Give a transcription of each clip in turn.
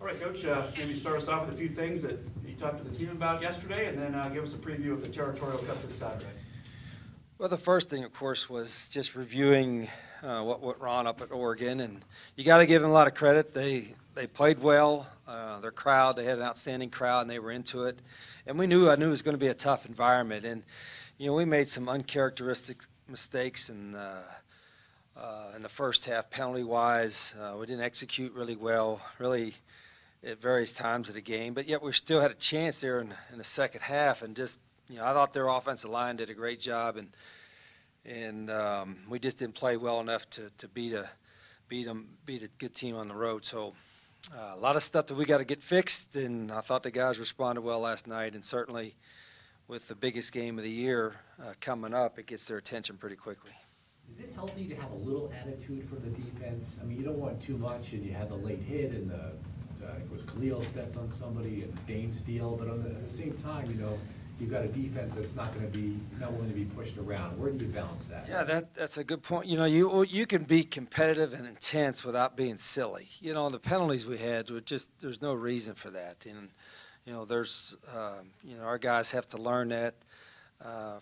All right, Coach, maybe start us off with a few things that you talked to the team about yesterday, and then give us a preview of the Territorial Cup this Saturday. Well, the first thing, of course, was just reviewing what went wrong up at Oregon, and you got to give them a lot of credit. They played well. Their crowd, they had an outstanding crowd, and they were into it. And I knew it was going to be a tough environment. And we made some uncharacteristic mistakes in the first half, penalty-wise. We didn't execute really well, really at various times of the game, but yet we still had a chance there in the second half. And just I thought their offensive line did a great job, and we just didn't play well enough to beat a good team on the road. So a lot of stuff that we got to get fixed, and I thought the guys responded well last night. And certainly with the biggest game of the year coming up, it gets their attention pretty quickly. Is it healthy to have a little attitude from the defense? I mean, you don't want too much, and you had the late hit, and it was Khalil stepped on somebody, and Dane Steele, but at the same time, you've got a defense that's not willing to be pushed around. Where do you balance that? Yeah, that's a good point. You can be competitive and intense without being silly. The penalties we had were there's no reason for that. And our guys have to learn that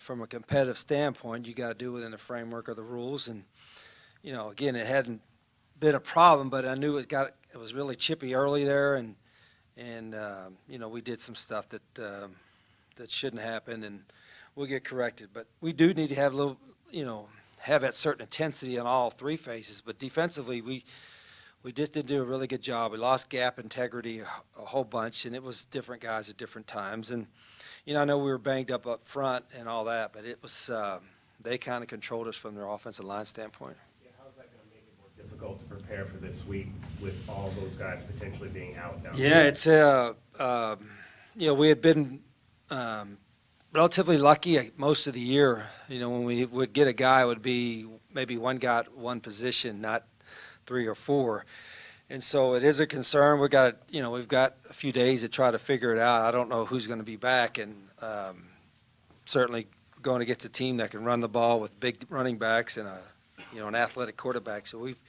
from a competitive standpoint. You got to do it within the framework of the rules. And again, it hadn't been a problem, but I knew it was really chippy early there, and we did some stuff that shouldn't happen, and we'll get corrected. But we do need to have have that certain intensity on all three phases. But defensively, we just didn't do a really good job. We lost gap integrity a whole bunch, and it was different guys at different times. And I know we were banged up front and all that, but it was they kind of controlled us from their offensive line standpoint. Yeah, how's that going to make it more difficult to prepare for this week with all those guys potentially being out now? Yeah, it's we had been relatively lucky most of the year. When we would get a guy, it would be maybe one guy at one position, not three or four. And so it is a concern. We've got a few days to try to figure it out. I don't know who's going to be back, and certainly going against a team that can run the ball with big running backs and an athletic quarterback. So we've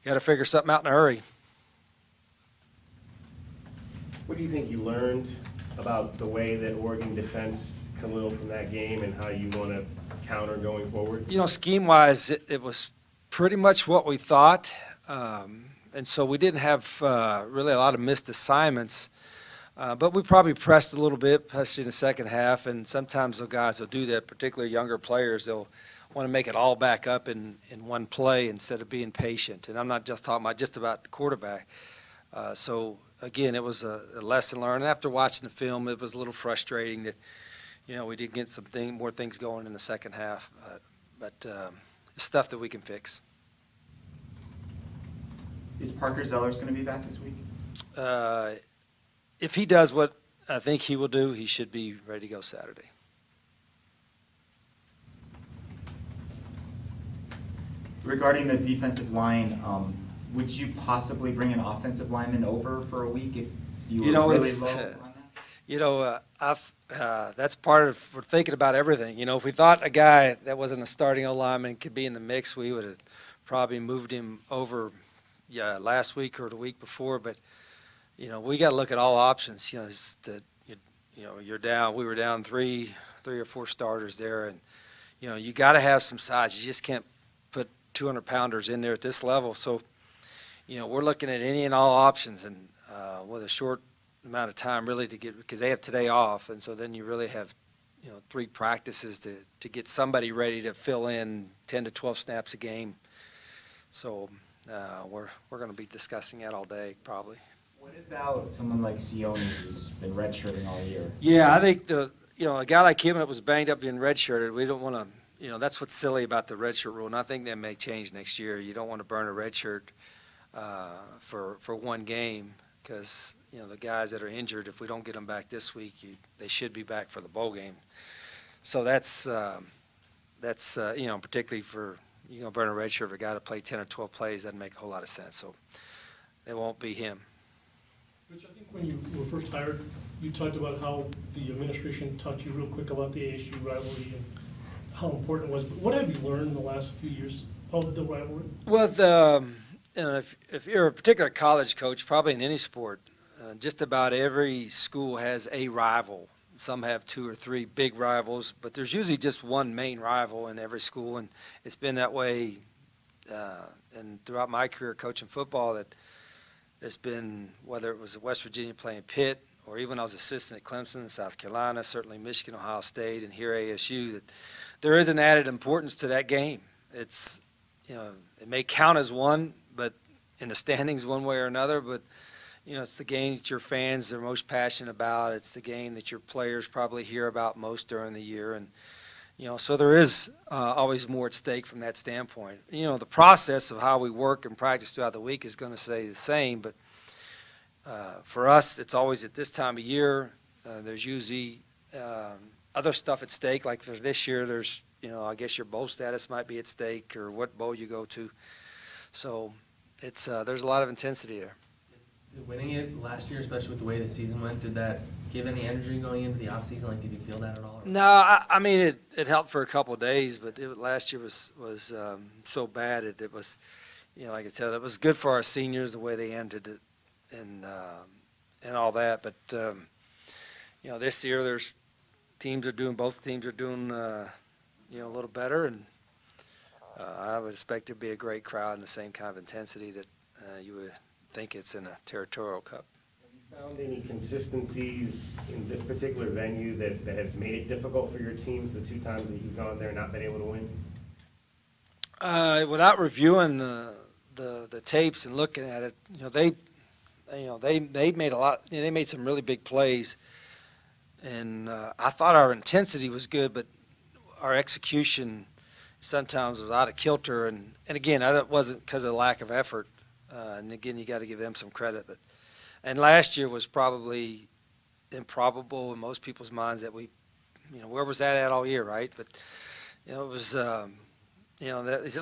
got to figure something out in a hurry. What do you think you learned about the way that Oregon defends Khalil from that game, and how you want to counter going forward? Scheme-wise, it was pretty much what we thought. And so we didn't have really a lot of missed assignments. But we probably pressed a little bit, especially in the second half. And sometimes those guys will do that, particularly younger players. They'll want to make it all back up in one play instead of being patient. And I'm not just talking about the quarterback. So, again, it was a lesson learned. And after watching the film, it was a little frustrating that, we did get more things going in the second half. But stuff that we can fix. Is Parker Zellers going to be back this week? If he does what I think he will do, he should be ready to go Saturday. Regarding the defensive line, would you possibly bring an offensive lineman over for a week if you were really low on that? That's part of, we're thinking about everything. If we thought a guy that wasn't a starting O-lineman could be in the mix, we would have probably moved him over last week or the week before. But, we got to look at all options. You're down. We were down three or four starters there. And, you got to have some size. You just can't put 200-pounders in there at this level. So, we're looking at any and all options, and with a short amount of time really to get, because they have today off, and so then you really have 3 practices to get somebody ready to fill in 10 to 12 snaps a game. So we're going to be discussing that all day probably. What about someone like Sione, who's been redshirting all year? Yeah, I think a guy like him that was banged up being redshirted, we don't want to, that's what's silly about the redshirt rule, and I think that may change next year. You don't want to burn a redshirt for one game, because the guys that are injured, if we don't get them back this week, they should be back for the bowl game. So that's particularly for burn a red shirt for a guy to play 10 or 12 plays doesn't make a whole lot of sense. So it won't be him. Rich, I think when you were first hired, you talked about how the administration taught you real quick about the ASU rivalry and how important it was. But what have you learned in the last few years of the rivalry? Well, if you're a particular college coach, probably in any sport, just about every school has a rival. Some have 2 or 3 big rivals, but there's usually just one main rival in every school, and it's been that way and throughout my career coaching football, that it's been, whether it was West Virginia playing Pitt, or even when I was assistant at Clemson, South Carolina, certainly Michigan, Ohio State, and here ASU, that there is an added importance to that game. It's, it may count as one, but in the standings one way or another, but it's the game that your fans are most passionate about. It's the game that your players probably hear about most during the year, and so there is always more at stake from that standpoint. The process of how we work and practice throughout the week is going to stay the same, but for us, it's always at this time of year. There's usually other stuff at stake. Like for this year, there's, I guess your bowl status might be at stake, or what bowl you go to. So it's there's a lot of intensity there. Winning it last year, especially with the way the season went, did that give any energy going into the offseason? Like, did you feel that at all? No, I mean, it helped for a couple of days, but last year was so bad. It was, like I said, it was good for our seniors the way they ended it, and all that. But this year both teams are doing a little better, and I would expect it to be a great crowd and the same kind of intensity that you would think it's in a Territorial Cup. Have you found any consistencies in this particular venue that has made it difficult for your teams the 2 times that you've gone there and not been able to win? Without reviewing the tapes and looking at it, they made a lot. They made some really big plays, and I thought our intensity was good, but our execution sometimes was out of kilter. And again, it wasn't because of lack of effort. And again, you got to give them some credit. And last year was probably improbable in most people's minds that where was that at all year, right? But it was,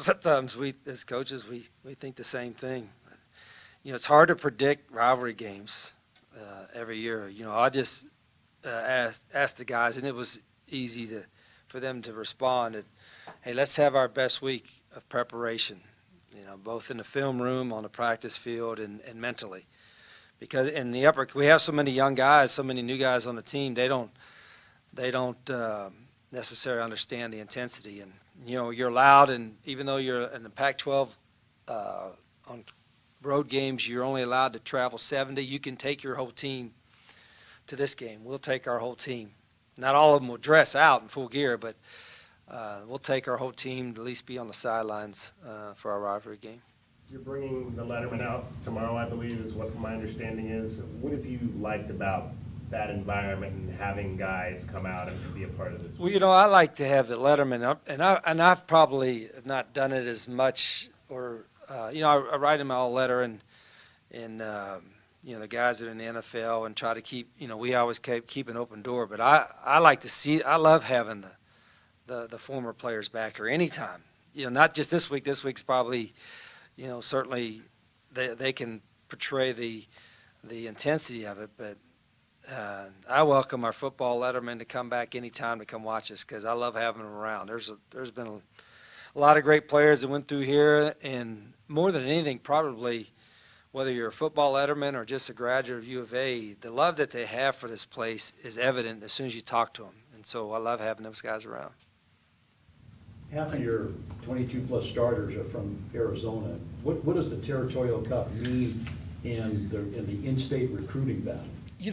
sometimes we as coaches we think the same thing. It's hard to predict rivalry games every year. I just asked the guys, and it was easy for them to respond that, hey, let's have our best week of preparation. Both in the film room, on the practice field, and mentally. Because in the we have so many young guys, so many new guys on the team, they don't necessarily understand the intensity. And, you're allowed, and even though you're in the Pac-12 on road games, you're only allowed to travel 70. You can take your whole team to this game. We'll take our whole team. Not all of them will dress out in full gear, but we'll take our whole team to at least be on the sidelines for our rivalry game. You're bringing the Letterman out tomorrow, I believe, is what my understanding is. What have you liked about that environment and having guys come out and be a part of this? Well, I like to have the Letterman up, and I've probably not done it as much, or I write them all letter, and the guys that are in the NFL, and try to keep, we always keep an open door. But I like to see. I love having the former players back here anytime. Not just this week. This week's probably, certainly they can portray the intensity of it. But I welcome our football lettermen to come back anytime to come watch us, because I love having them around. There's been a lot of great players that went through here, and more than anything, probably whether you're a football letterman or just a graduate of U of A, the love that they have for this place is evident as soon as you talk to them. And so I love having those guys around. Half of your 22-plus starters are from Arizona. What does the Territorial Cup mean in the in-state recruiting battle?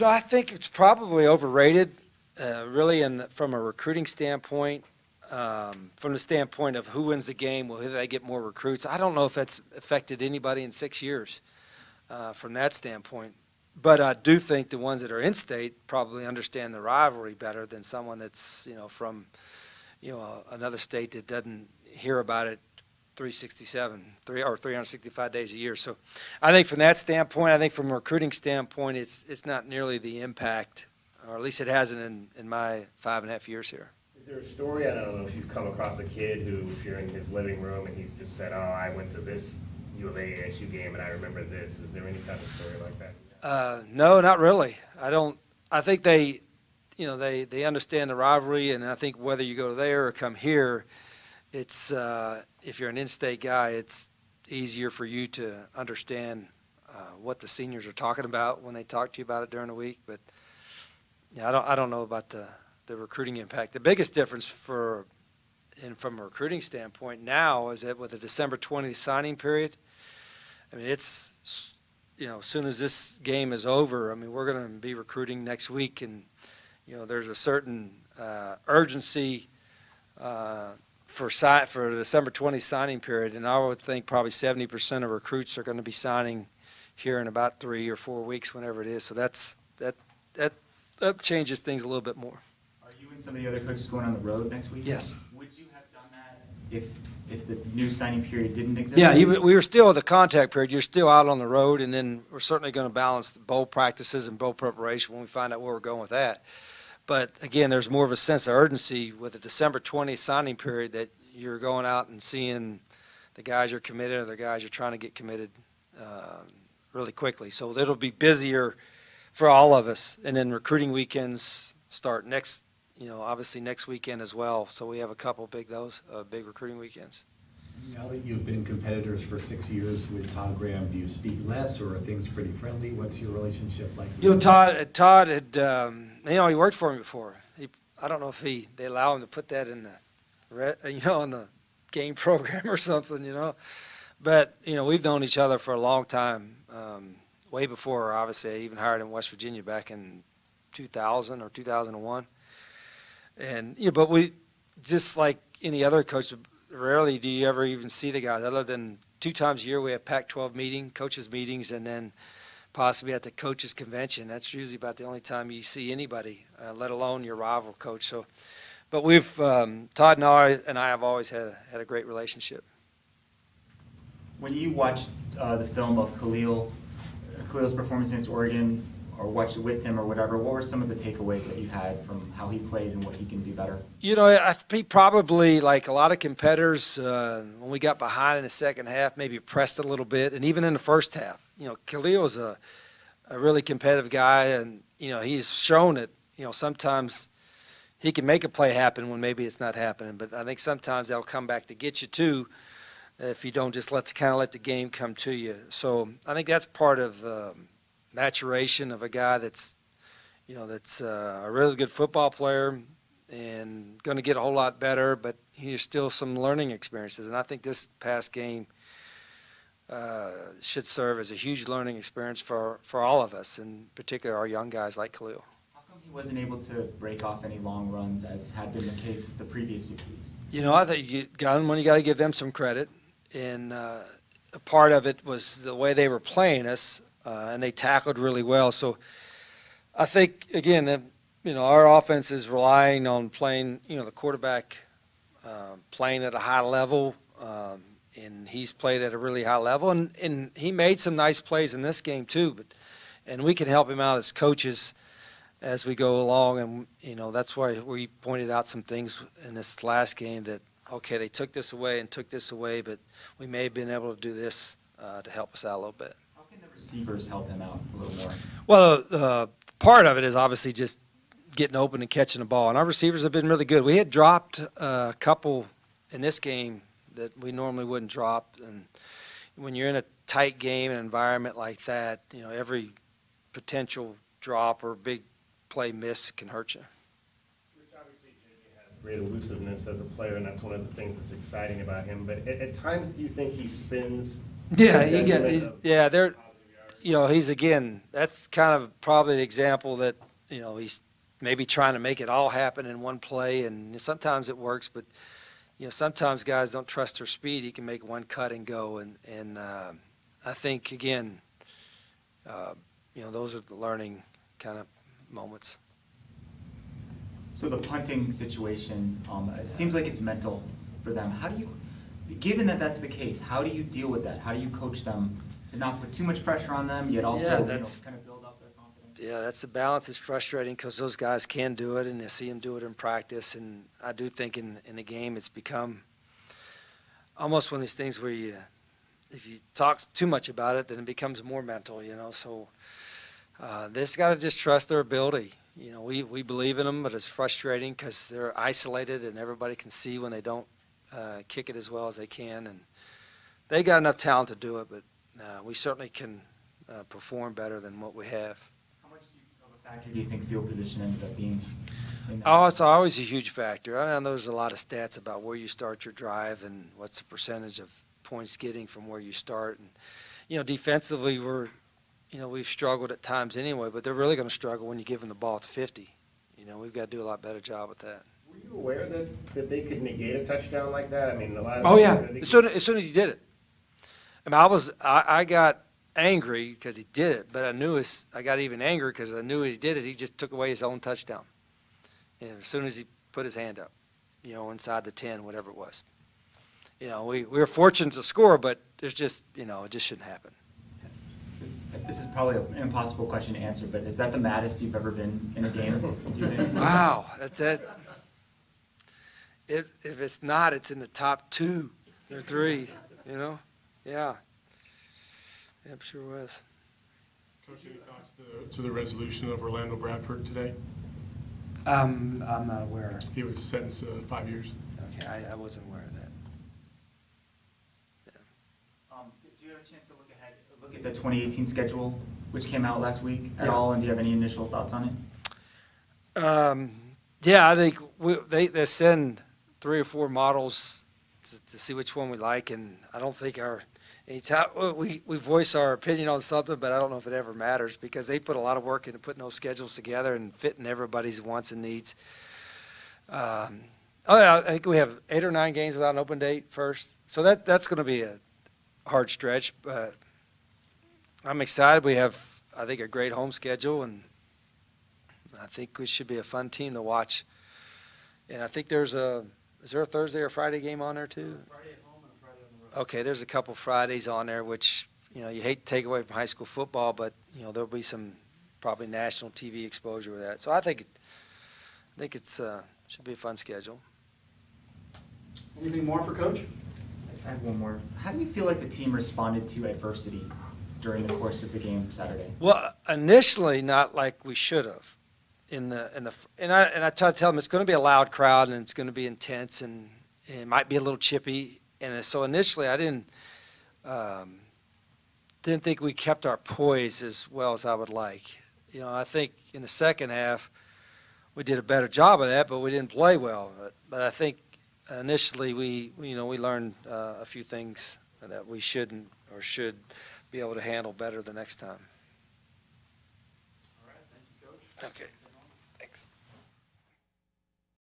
I think it's probably overrated, really, from a recruiting standpoint. From the standpoint of who wins the game, will they get more recruits? I don't know if that's affected anybody in 6 years from that standpoint. But I do think the ones that are in-state probably understand the rivalry better than someone that's, from another state that doesn't hear about it 365 days a year. So I think from that standpoint, from a recruiting standpoint, it's not nearly the impact, or at least it hasn't in my 5.5 years here. Is there a story, I don't know if you've come across a kid who, if you're in his living room and he's just said, oh, I went to this U of A ASU game and I remember this. Is there any type of story like that? No, not really. I think they understand the rivalry, and I think whether you go there or come here, it's if you're an in-state guy, it's easier for you to understand what the seniors are talking about when they talk to you about it during the week. But yeah, I don't know about the recruiting impact. The biggest difference from a recruiting standpoint now is that with the December 20th signing period, I mean, it's, you know, as soon as this game is over, I mean, we're going to be recruiting next week, and, you know, there's a certain urgency for the December 20th signing period, and I would think probably 70% of recruits are going to be signing here in about 3 or 4 weeks, whenever it is. So that changes things a little bit more. Are you and some of the other coaches going on the road next week? Yes. Would you have done that if the new signing period didn't exist? Yeah, we were still at the contact period. You're still out on the road, and then we're certainly going to balance the bowl practices and bowl preparation when we find out where we're going with that. But again, there's more of a sense of urgency with the December 20th signing period that you're going out and seeing the guys you're committed or the guys you're trying to get committed really quickly. So it'll be busier for all of us. And then recruiting weekends start next, you know, obviously next weekend as well. So we have a couple big recruiting weekends. Now that you've been competitors for 6 years with Todd Graham, do you speak less, or are things pretty friendly? What's your relationship like? You know, Todd had, you know, he worked for me before. I don't know if they allow him to put that in in the game program or something, you know. But, you know, we've known each other for a long time, way before, obviously, I even hired him in West Virginia back in 2000 or 2001. And, you know, but we, just like any other coach, rarely do you ever even see the guys, other than 2 times a year we have Pac-12 coaches meetings, and then possibly at the coaches convention. That's usually about the only time you see anybody, let alone your rival coach. So, but we've Todd and I have always had a great relationship. When you watched the film of Khalil's performance against Oregon, or watched it with him or whatever, what were some of the takeaways that you had from how he played and what he can do better? You know, I think probably like a lot of competitors, when we got behind in the second half, maybe pressed a little bit, and even in the first half. You know, Khalil's a really competitive guy, and, you know, he's shown it. You know, sometimes he can make a play happen when maybe it's not happening, but I think sometimes that'll come back to get you too if you don't just let the game come to you. So I think that's part of maturation of a guy that's, you know, that's a really good football player and going to get a whole lot better, but he's still some learning experiences. And I think this past game should serve as a huge learning experience for all of us, in particular our young guys like Khalil. How come he wasn't able to break off any long runs as had been the case the previous 6 weeks? You know, I think you got to give them some credit. And a part of it was the way they were playing us, and they tackled really well. So I think, again, that, you know, our offense is relying on playing, you know, the quarterback playing at a high level, and he's played at a really high level. And he made some nice plays in this game too, and we can help him out as coaches as we go along. And, you know, that's why we pointed out some things in this last game that, okay, they took this away and took this away, but we may have been able to do this to help us out a little bit. How can the receivers help him out a little more? Well, part of it is obviously just getting open and catching the ball, and our receivers have been really good. We had dropped a couple in this game that we normally wouldn't drop, and when you're in a tight game and environment like that, you know, every potential drop or big play miss can hurt you. Great elusiveness as a player, and that's one of the things that's exciting about him. But at times, do you think he spins? Yeah, you know, he's, again, that's kind of probably the example that, you know, he's maybe trying to make it all happen in one play, and sometimes it works, but, you know, sometimes guys don't trust their speed. He can make one cut and go, and I think, again, you know, those are the learning kind of moments. So the punting situation, it seems like it's mental for them. How do you, given that that's the case, how do you deal with that? How do you coach them to not put too much pressure on them, yet also kind of build up their confidence? Yeah, that's the balance. Is frustrating because those guys can do it, and you see them do it in practice. And I do think in the game it's become almost one of these things where if you talk too much about it, then it becomes more mental, you know. So they just got to just trust their ability. You know, we believe in them, but it's frustrating because they're isolated and everybody can see when they don't kick it as well as they can. And they got enough talent to do it, but we certainly can perform better than what we have. How much of a factor do you think field position ended up being in that? Oh, it's always a huge factor. I know there's a lot of stats about where you start your drive and what's the percentage of points getting from where you start. And, defensively, we've struggled at times anyway, but they're really going to struggle when you give them the ball at the 50. We've got to do a lot better job with that. Were you aware that they could negate a touchdown like that? I mean, a lot of. Oh, yeah, as soon as he did it. I mean, I got angry because he did it, but I got even angrier because I knew he did it. He just took away his own touchdown. As soon as he put his hand up, inside the 10, whatever it was. We were fortunate to score, but there's just, it just shouldn't happen. This is probably an impossible question to answer, but is that the maddest you've ever been in a game, do you think? Wow, if it's not, it's in the top 2 or 3, Yeah. Yep, sure was. Coach, any thoughts to the resolution of Orlando Bradford today? I'm not aware. He was sentenced to 5 years. Okay, I wasn't aware of that. Do you have a chance to look at the 2018 schedule, which came out last week at Yeah. all, and do you have any initial thoughts on it? Yeah, I think they send 3 or 4 models to see which one we like, and I don't think anytime we voice our opinion on something, but I don't know if it ever matters because they put a lot of work into putting those schedules together and fitting everybody's wants and needs. I think we have 8 or 9 games without an open date first, so that's going to be a hard stretch, but I'm excited. We have, I think, a great home schedule, and I think we should be a fun team to watch. And I think is there a Thursday or Friday game on there too? Friday at home and a Friday on the road. Okay, there's a couple Fridays on there, which, you hate to take away from high school football, but, there'll be some probably national TV exposure with that. So I think it's should be a fun schedule. Anything more for Coach? I have one more. How do you feel like the team responded to adversity during the course of the game Saturday? Well, initially, not like we should have. And I try to tell them it's going to be a loud crowd and it's going to be intense and it might be a little chippy. And so initially, I didn't think we kept our poise as well as I would like. I think in the second half we did a better job of that, but we didn't play well. But I think initially we learned a few things that we shouldn't or should be able to handle better the next time. All right, thank you, Coach. Okay, thanks.